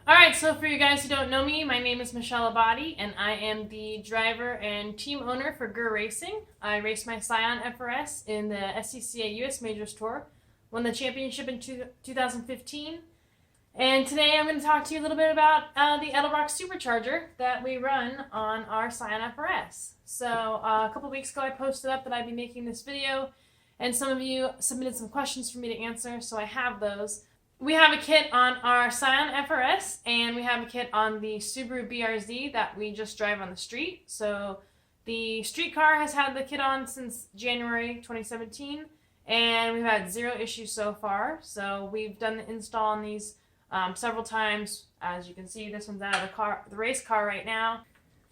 Alright, so for you guys who don't know me, my name is Michele Abbate, and I am the driver and team owner for GRRRacing. I raced my Scion FRS in the SCCA US Majors Tour, won the championship in 2015, and today I'm going to talk to you a little bit about the Edelbrock Supercharger that we run on our Scion FRS. So a couple weeks ago I posted up that I'd be making this video, and some of you submitted some questions for me to answer, so I have those. We have a kit on our Scion FRS, and we have a kit on the Subaru BRZ that we just drive on the street. So the street car has had the kit on since January 2017, and we've had 0 issues so far. So we've done the install on these several times. As you can see, this one's out of the race car right now.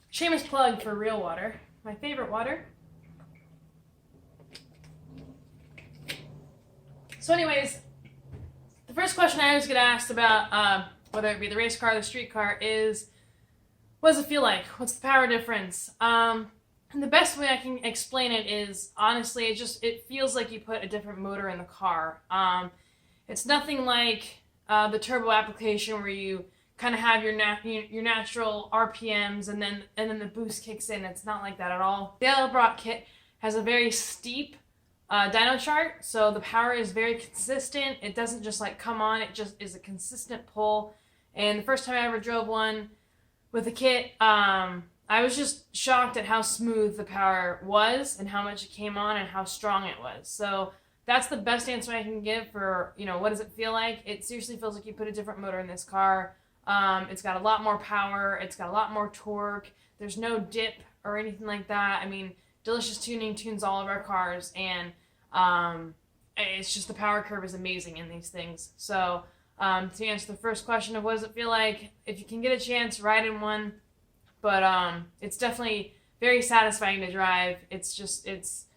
Shameless plug for real water, my favorite water. So anyways, the first question I always get asked about, whether it be the race car or the street car, is what does it feel like? What's the power difference? And the best way I can explain it is, honestly, it feels like you put a different motor in the car. It's nothing like the turbo application where you kind of have your natural RPMs and then the boost kicks in. It's not like that at all. The Edelbrock kit has a very steep dyno chart, so the power is very consistent. It doesn't just like come on, it just is a consistent pull. And the first time I ever drove one with a kit, I was just shocked at how smooth the power was and how much it came on and how strong it was. So that's the best answer I can give for, what does it feel like? It seriously feels like you put a different motor in this car. It's got a lot more power, it's got a lot more torque, there's no dip or anything like that. I mean, Delicious Tuning tunes all of our cars, and it's just the power curve is amazing in these things. So to answer the first question of what does it feel like, if you can get a chance, ride in one. But it's definitely very satisfying to drive. It's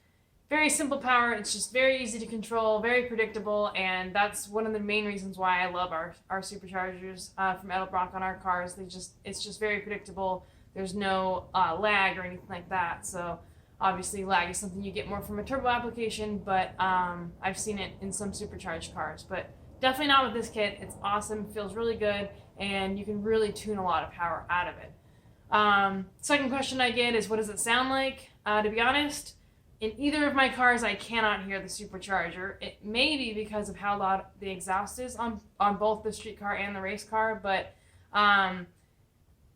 very simple power. It's just very easy to control, very predictable, and that's one of the main reasons why I love our superchargers from Edelbrock on our cars. It's just very predictable. There's no lag or anything like that. So obviously, lag is something you get more from a turbo application, but I've seen it in some supercharged cars. But definitely not with this kit. It's awesome, feels really good, and you can really tune a lot of power out of it. Second question I get is, what does it sound like? To be honest, in either of my cars, I cannot hear the supercharger. It may be because of how loud the exhaust is on both the street car and the race car, but I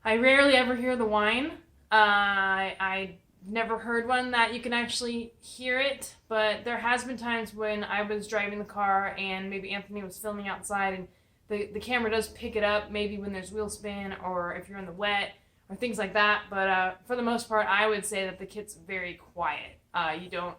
rarely ever hear the whine. I never heard one that you can actually hear it, but there has been times when I was driving the car and maybe Anthony was filming outside, and the camera does pick it up, maybe when there's wheel spin or if you're in the wet or things like that. But for the most part, I would say that the kit's very quiet. You don't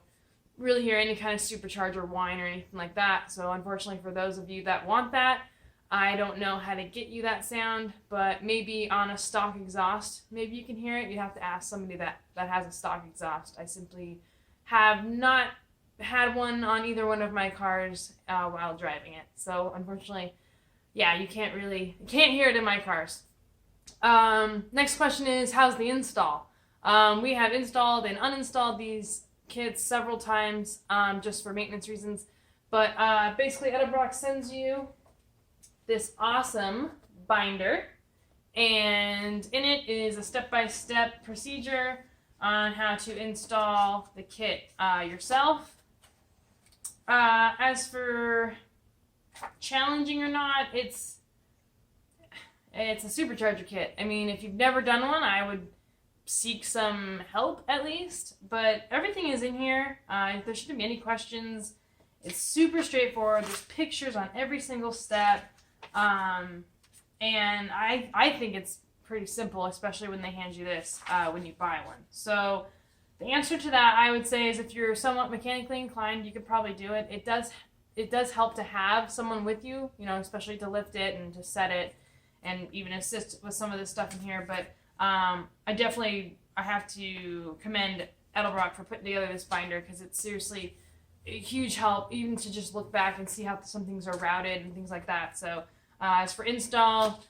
really hear any kind of supercharger whine or anything like that. So unfortunately, for those of you that want that, I don't know how to get you that sound, but maybe on a stock exhaust, maybe you can hear it. You'd have to ask somebody that has a stock exhaust. I simply have not had one on either one of my cars while driving it. So unfortunately, yeah, you can't hear it in my cars. Next question is, how's the install? We have installed and uninstalled these kits several times just for maintenance reasons, but basically Edelbrock sends you this awesome binder, and in it is a step-by-step procedure on how to install the kit yourself. As for challenging or not, it's a supercharger kit. I mean, if you've never done one, I would seek some help at least, but everything is in here. There shouldn't be any questions. It's super straightforward. There's pictures on every single step. And I think it's pretty simple, especially when they hand you this when you buy one. So the answer to that, I would say, is if you're somewhat mechanically inclined, you could probably do it. It does help to have someone with you, especially to lift it and to set it and even assist with some of this stuff in here. But I have to commend Edelbrock for putting together this binder, because it's seriously a huge help, even to just look back and see how some things are routed and things like that. So as for install,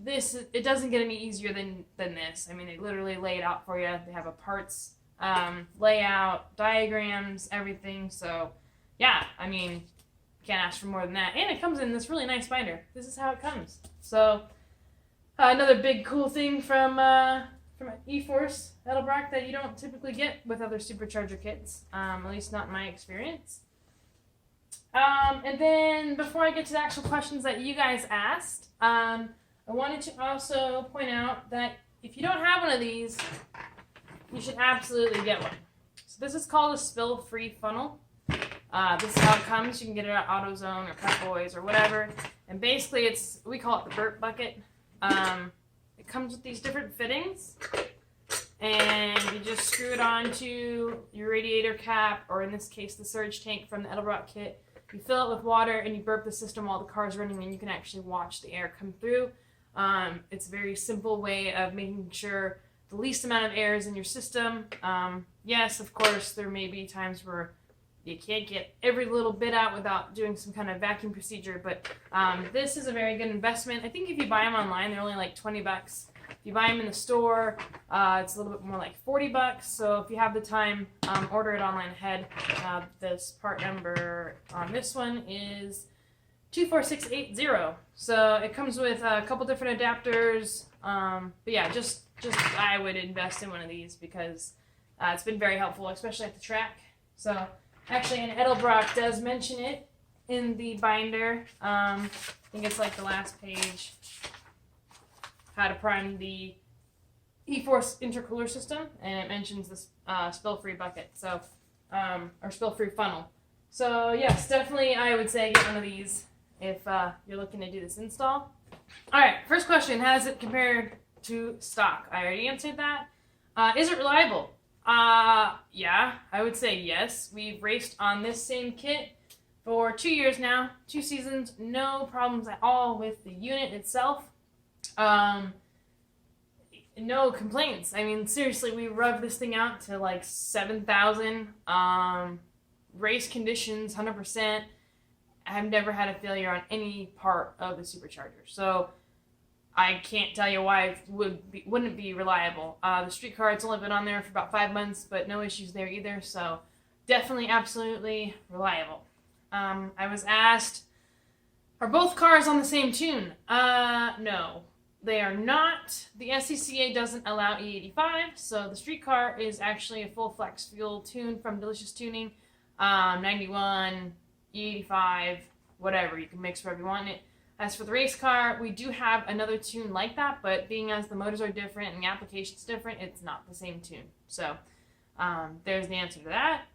it doesn't get any easier than this. I mean, they literally lay it out for you. They have a parts layout, diagrams, everything. So yeah, I mean, can't ask for more than that. And it comes in this really nice binder. This is how it comes. So Another big cool thing from Eforce Edelbrock that you don't typically get with other supercharger kits, at least not in my experience. And then before I get to the actual questions that you guys asked, I wanted to also point out that if you don't have one of these, you should absolutely get one. So this is called a spill-free funnel. This is how it comes. You can get it at AutoZone or Pep Boys or whatever. And basically, we call it the burp bucket. It comes with these different fittings, and you just screw it onto your radiator cap, or in this case, the surge tank from the Edelbrock kit. You fill it with water, and you burp the system while the car is running, and you can actually watch the air come through. It's a very simple way of making sure the least amount of air is in your system. Yes, of course, there may be times where you can't get every little bit out without doing some kind of vacuum procedure, but this is a very good investment. I think if you buy them online, they're only like 20 bucks. If you buy them in the store, it's a little bit more like 40 bucks. So if you have the time, order it online ahead. This part number on this one is 24680. So it comes with a couple different adapters. But yeah, just I would invest in one of these because it's been very helpful, especially at the track. So actually, and Edelbrock does mention it in the binder. I think it's like the last page. How to prime the Eforce intercooler system, and it mentions this spill-free bucket, so or spill-free funnel. So yes, definitely I would say get one of these if you're looking to do this install. All right, first question: how does it compare to stock? I already answered that. Is it reliable? Yeah, I would say yes. We've raced on this same kit for 2 years now, 2 seasons, no problems at all with the unit itself. No complaints. I mean, seriously, we rubbed this thing out to like 7,000. Race conditions, 100%. I've never had a failure on any part of the supercharger. So I can't tell you why it wouldn't be reliable. The street car, it's only been on there for about 5 months, but no issues there either. So definitely, absolutely reliable. I was asked, are both cars on the same tune? No, they are not. The SCCA doesn't allow E85, so the street car is actually a full flex fuel tune from Delicious Tuning. 91, E85, whatever. You can mix whatever you want in it. As for the race car, we do have another tune like that, but being as the motors are different and the application's different, it's not the same tune. So there's the answer to that.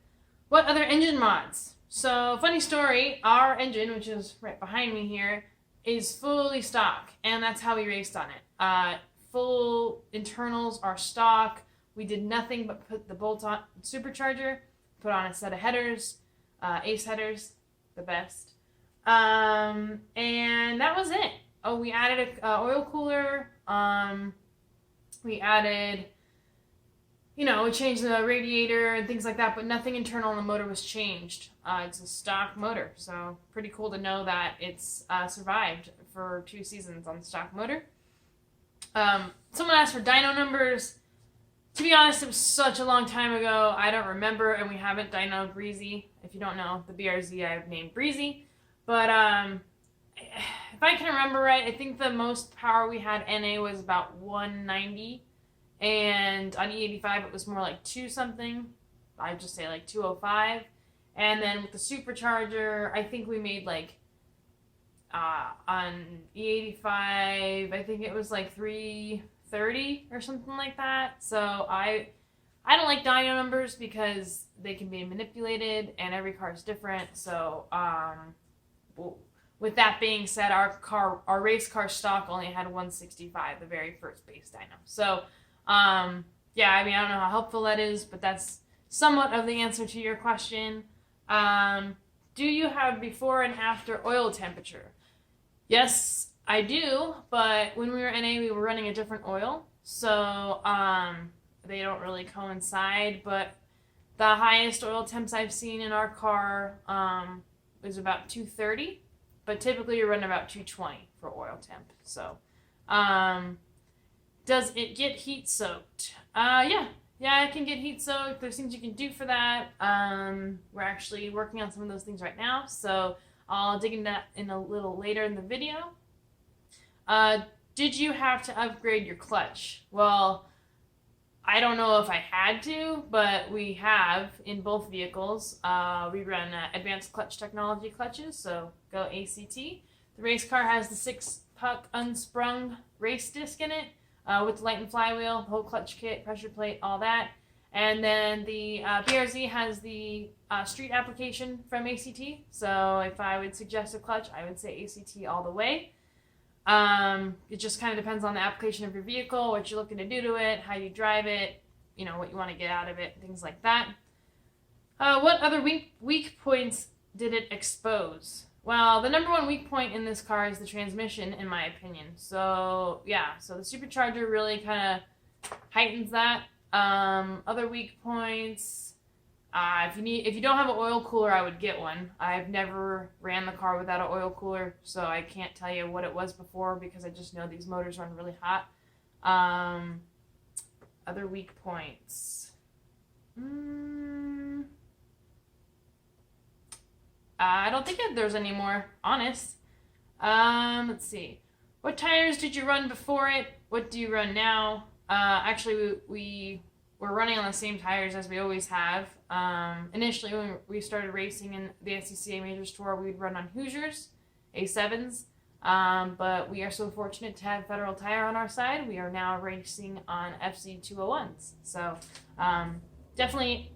What other engine mods? So funny story, our engine, which is right behind me here, is fully stock, and that's how we raced on it. Full internals are stock. We did nothing but put the bolt-on supercharger, put on a set of headers, Ace headers, the best. And that was it. Oh, we added a oil cooler. We added, we changed the radiator and things like that, but nothing internal on the motor was changed. It's a stock motor, so pretty cool to know that it's survived for 2 seasons on the stock motor. Someone asked for dyno numbers. To be honest, it was such a long time ago, I don't remember, and we haven't dynoed Breezy. If you don't know, the BRZ I've named Breezy. But if I can remember right, I think the most power we had NA was about 190, and on E85 it was more like 2 something. I'd just say like 205. And then with the supercharger, I think we made like on E85, I think it was like 330 or something like that. So I don't like dyno numbers because they can be manipulated and every car is different. So with that being said, our race car stock only had 165, the very first base dyno. So yeah, I mean, I don't know how helpful that is, but that's somewhat of the answer to your question. Do you have before and after oil temperature? Yes, I do, but when we were NA, we were running a different oil, so they don't really coincide, but the highest oil temps I've seen in our car is about 230, but typically you run about 220 for oil temp. So does it get heat soaked? Yeah, it can get heat soaked. There's things you can do for that. We're actually working on some of those things right now, so I'll dig into that in a little later in the video. did you have to upgrade your clutch? Well, I don't know if I had to, but we have in both vehicles. We run advanced clutch technology clutches, so go ACT. The race car has the 6-puck unsprung race disc in it with the light and flywheel, the whole clutch kit, pressure plate, all that. And then the BRZ has the street application from ACT. So if I would suggest a clutch, I would say ACT all the way. It just kind of depends on the application of your vehicle, what you're looking to do to it, how you drive it, you know, what you want to get out of it, things like that. What other weak points did it expose? Well, the number one weak point in this car is the transmission, in my opinion. So yeah, so the supercharger really kind of heightens that. Other weak points, if you don't have an oil cooler, I would get one. I've never ran the car without an oil cooler, so I can't tell you what it was before because I just know these motors run really hot. Other weak points. I don't think there's any more, honest. Let's see. What tires did you run before it? What do you run now? Actually, we're running on the same tires as we always have. Initially, when we started racing in the SCCA Majors Tour, we'd run on Hoosiers, A7s. But we are so fortunate to have Federal Tire on our side. We are now racing on FC201s. So definitely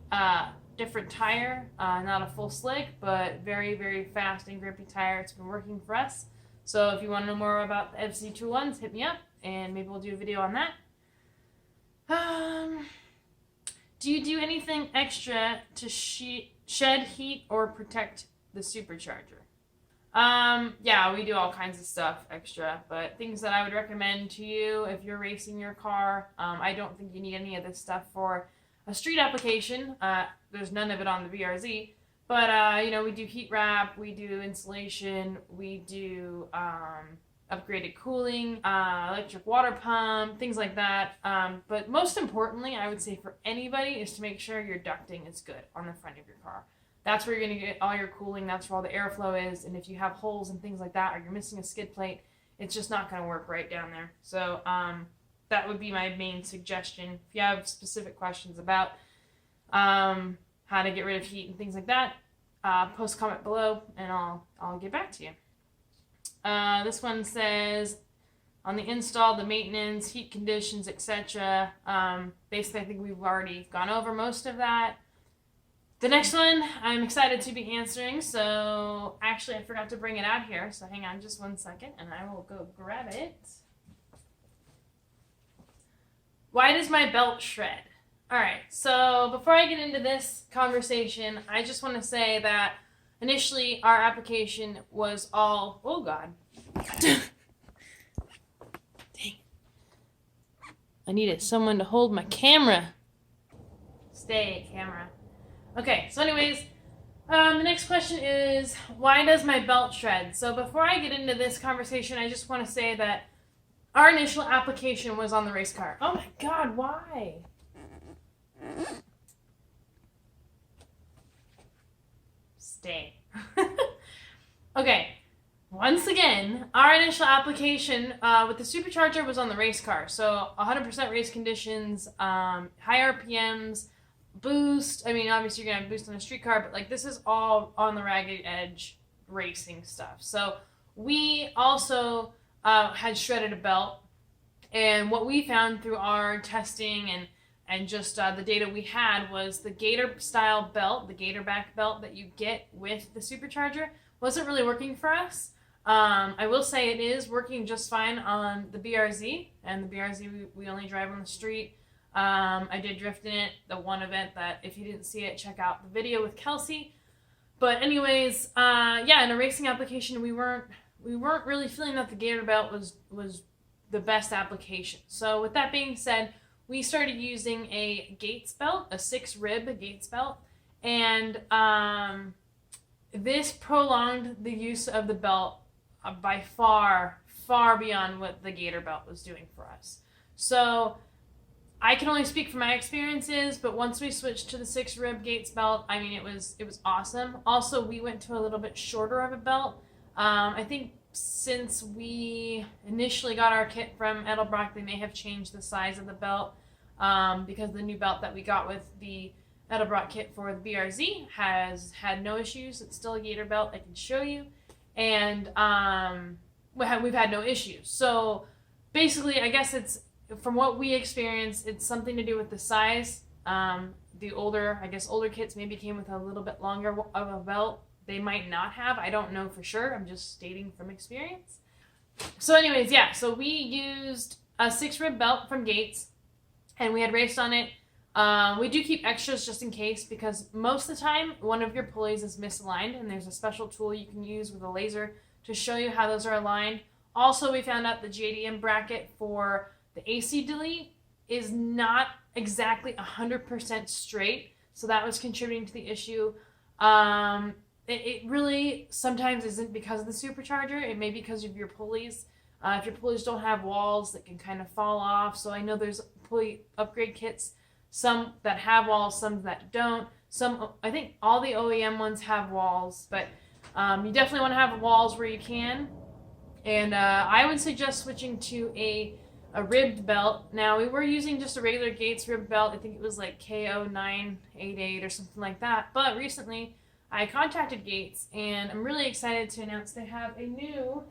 different tire, not a full slick, but very, very fast and grippy tire. It's been working for us. So if you want to know more about the FC201s, hit me up, and maybe we'll do a video on that. Do you do anything extra to shed heat or protect the supercharger? Yeah, we do all kinds of stuff extra, but things that I would recommend to you if you're racing your car, I don't think you need any of this stuff for a street application. There's none of it on the BRZ, but you know, we do heat wrap, we do insulation, we do upgraded cooling, electric water pump, things like that. But most importantly, I would say for anybody is to make sure your ducting is good on the front of your car. That's where you're going to get all your cooling. That's where all the airflow is. And if you have holes and things like that, or you're missing a skid plate, it's just not going to work right down there. So that would be my main suggestion. If you have specific questions about how to get rid of heat and things like that, post comment below and I'll get back to you. This one says, on the install, the maintenance, heat conditions, etc. Basically, I think we've already gone over most of that. The next one, I'm excited to be answering. So, actually, I forgot to bring it out here. So, hang on just 1 second, and I will go grab it. Why does my belt shred? All right, so before I get into this conversation, I just want to say that initially, our application was all, oh God. Dang. I needed someone to hold my camera. Stay, camera. Okay, so anyways, the next question is, why does my belt shred? So before I get into this conversation, I just want to say that our initial application was on the race car. Oh my God, why? Stay. Okay, once again, our initial application with the supercharger was on the race car. So 100% race conditions, high RPMs, boost. I mean, obviously you're going to have boost on a street car, but like this is all on the ragged edge racing stuff. So we also had shredded a belt, and what we found through our testing and just the data we had was the gator style belt, the gator back belt that you get with the supercharger wasn't really working for us. I will say it is working just fine on the BRZ, and the BRZ we only drive on the street. I did drift in it, the one event that if you didn't see it, check out the video with Kelsey. But anyways, yeah, in a racing application, we weren't really feeling that the gator belt was the best application. So with that being said, we started using a Gates belt, a 6-rib Gates belt, and this prolonged the use of the belt by far beyond what the gator belt was doing for us. So I can only speak from my experiences, but once we switched to the 6-rib Gates belt, I mean, it was awesome. Also, we went to a little bit shorter of a belt. I think since we initially got our kit from Edelbrock, they may have changed the size of the belt because the new belt that we got with the Edelbrock kit for the BRZ has had no issues. It's still a gator belt, I can show you, and we've had no issues. So basically, I guess it's, from what we experienced, it's something to do with the size. The older kits maybe came with a little bit longer of a belt. They might not have. I don't know for sure. I'm just stating from experience. So anyways, yeah. So we used a 6-rib belt from Gates, and we had raced on it. We do keep extras just in case, because most of the time one of your pulleys is misaligned, and there's a special tool you can use with a laser to show you how those are aligned. Also, we found out the JDM bracket for the AC delete is not exactly 100% straight, so that was contributing to the issue. It really sometimes isn't because of the supercharger. It may be because of your pulleys. If your pulleys don't have walls, that can kind of fall off. So I know there's pulley upgrade kits, some that have walls, some that don't. Some, I think all the OEM ones have walls, but you definitely want to have walls where you can. And I would suggest switching to a ribbed belt. Now, we were using just a regular Gates ribbed belt. I think it was like KO988 or something like that. But recently, I contacted Gates, and I'm really excited to announce they have a new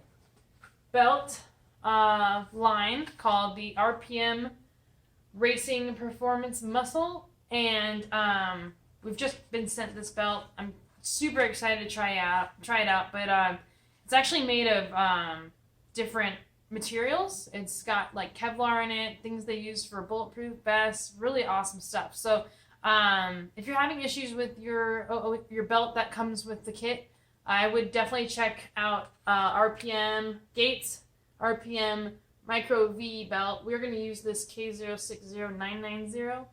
belt line called the RPM Racing Performance Muscle. And we've just been sent this belt. I'm super excited to try it out. But it's actually made of different materials. It's got like Kevlar in it, things they use for bulletproof vests, really awesome stuff. So if you're having issues with your belt that comes with the kit, I would definitely check out RPM Gates RPM Micro V belt. We're going to use this K060990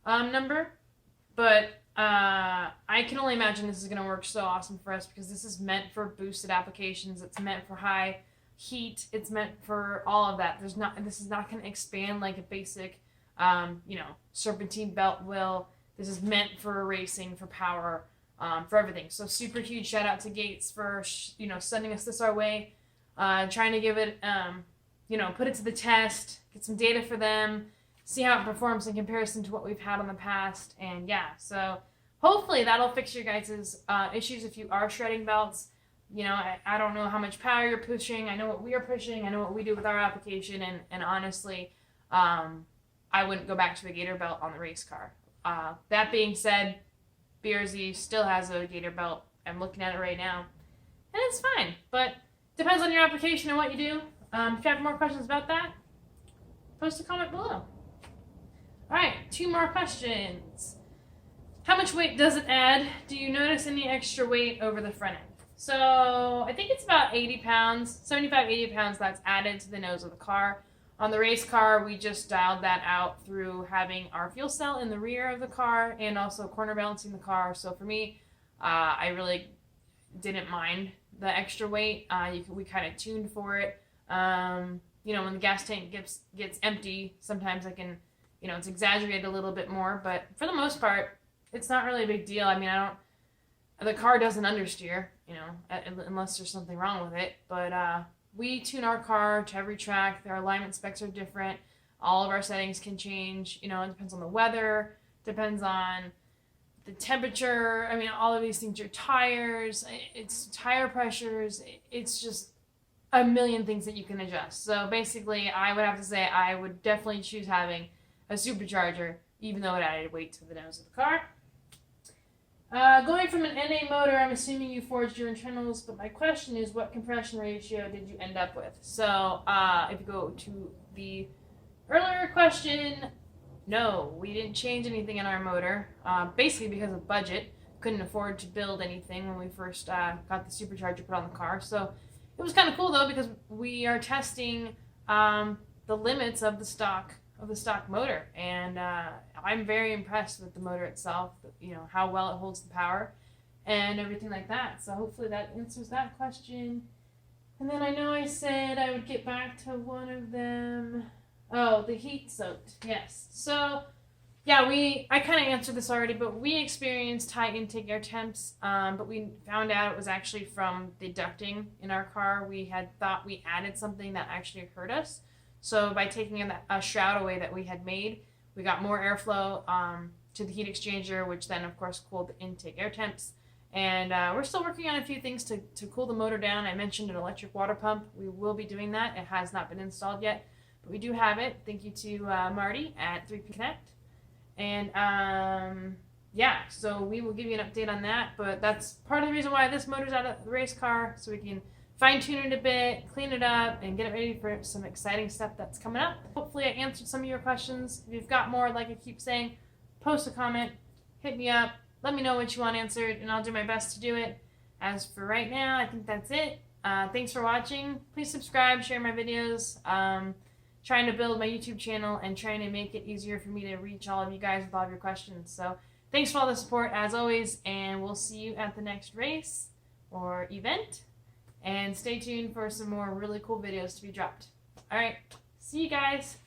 number, but I can only imagine this is going to work so awesome for us, because this is meant for boosted applications. It's meant for high heat. It's meant for all of that. This is not going to expand like a basic, serpentine belt will. This is meant for racing, for power, for everything. So super huge shout out to Gates for sending us this our way, trying to give it, put it to the test, get some data for them, see how it performs in comparison to what we've had in the past. And yeah, so hopefully that'll fix your guys' issues if you are shredding belts. I don't know how much power you're pushing. I know what we are pushing. I know what we do with our application. And honestly, I wouldn't go back to a gator belt on the race car. That being said, BRZ still has a gator belt. I'm looking at it right now, and it's fine. But depends on your application and what you do. If you have more questions about that, post a comment below. All right, 2 more questions. How much weight does it add? Do you notice any extra weight over the front end? So I think it's about 80 pounds, 75, 80 pounds that's added to the nose of the car. On the race car, we just dialed that out through having our fuel cell in the rear of the car and also corner balancing the car. So for me, I really didn't mind the extra weight. We kind of tuned for it. When the gas tank gets empty, sometimes I can, it's exaggerated a little bit more. But for the most part, it's not really a big deal. I mean, the car doesn't understeer, unless there's something wrong with it. But we tune our car to every track. Their alignment specs are different. All of our settings can change. It depends on the weather, depends on the temperature. I mean, all of these things, your tires, it's tire pressures. It's just a million things that you can adjust. So basically, I would have to say I would definitely choose having a supercharger, even though it added weight to the nose of the car. Going from an NA motor, I'm assuming you forged your internals, but my question is, what compression ratio did you end up with? So, if you go to the earlier question, no, we didn't change anything in our motor, basically because of budget. Couldn't afford to build anything when we first got the supercharger put on the car. So, it was kind of cool, though, because we are testing the limits of the stock motor, and I'm very impressed with the motor itself, how well it holds the power and everything like that. So hopefully that answers that question. And then I know I said I would get back to one of them. Oh, the heat soaked. Yes. So Yeah, I kind of answered this already, but we experienced high intake air temps, but we found out it was actually from the ducting in our car. We had thought we added something that actually hurt us. So by taking a shroud away that we had made, we got more airflow to the heat exchanger, which then, of course, cooled the intake air temps. And we're still working on a few things to cool the motor down. I mentioned an electric water pump. We will be doing that. It has not been installed yet, but we do have it. Thank you to Marty at 3P Connect. And yeah, so we will give you an update on that, but that's part of the reason why this motor's out of the race car, so we can fine tune it a bit, clean it up, and get it ready for some exciting stuff that's coming up. Hopefully I answered some of your questions. If you've got more, like I keep saying, post a comment, hit me up, let me know what you want answered, and I'll do my best to do it. As for right now, I think that's it. Thanks for watching. Please subscribe, share my videos. Trying to build my YouTube channel and trying to make it easier for me to reach all of you guys with all of your questions. So thanks for all the support as always, and we'll see you at the next race or event. And stay tuned for some more really cool videos to be dropped. All right, see you guys.